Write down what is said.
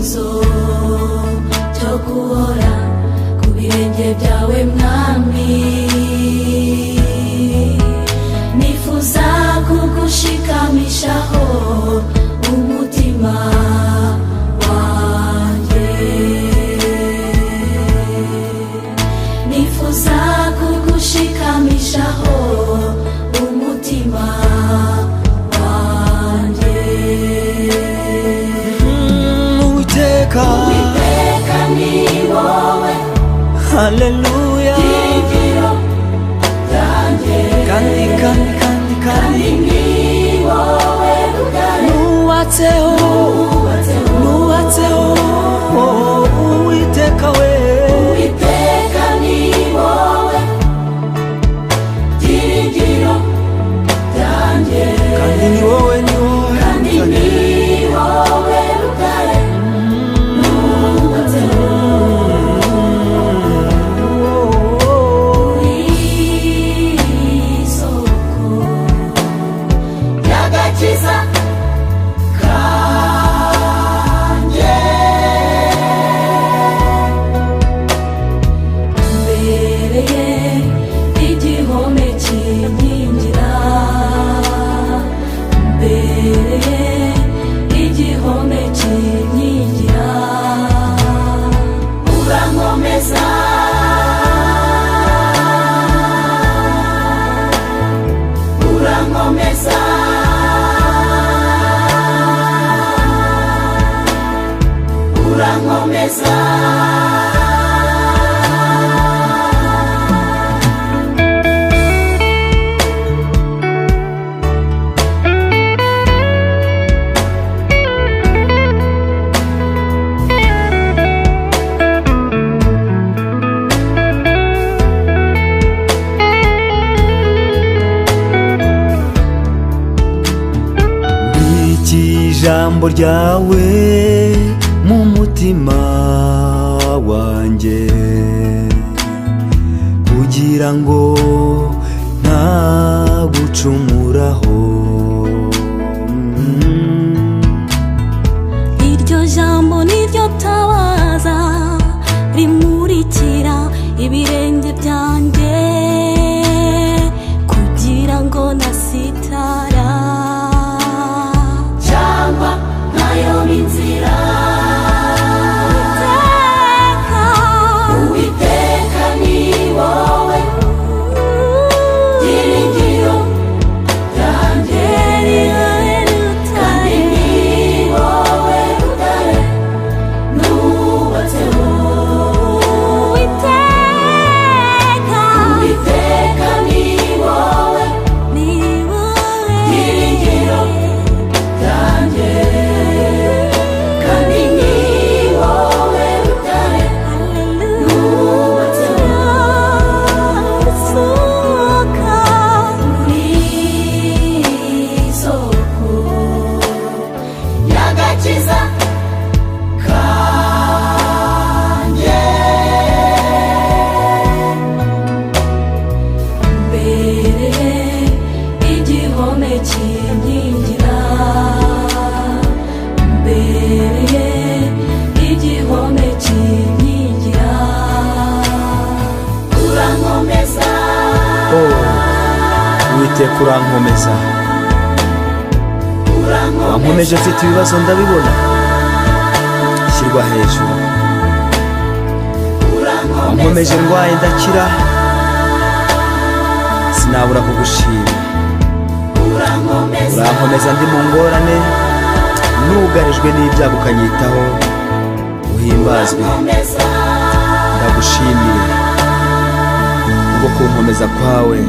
icyifuzo cyo guhora ku birenge byawe mwami. Nifuza kugushikamishaho umutima wanjye. Nifuza kugushikamishaho umutima wanjye. Uwiteka ni wowe, haleluya, byiringiro byanjye. Kandi ni wowe rugare nuwatseho Uwiteka we. Uwiteka ni wowe, byiringiro byanjye. Kandi ni wowe Kandi ni wowe rugare nubatseho. Uri isoko y'agakiza kanjye. Mbereye igihome kinkingira, mbereye igihome kinkingira. Urankomeza, urankomeza, urankomeza. Ijambo ryawe mu mutima wanjye, kugira ngo ntagucumuraho. Iryo jambo niryo tabaza rimurikira ibirenge byanjye, kugira ngo ntasitara cyangwa nkayoba inzira. Uwiteka ni wowe, byiringiro byanjye. Kandi ni wowe rugare nubatseho. Uwiteka ni wowe, byiringiro byanjye. Kandi ni wowe rugare nubatseho. Uri isoko y'agakiza kanjye. Mbereye igihome kinkingira, mbereye igihome kinkingira. Urankomeza, Uwiteka urankomeza, wankomeje mfite ibibazo ndabibona, shyirwa hejuru. Wankomeje ndwaye ndakira, sinabura kugushima. Urankomeza ndi mu ngorane, nugarijwe n'ibyago ukanyitaho. Uhimbazwe, ndagushimiye kubwo kunkomeza kwawe.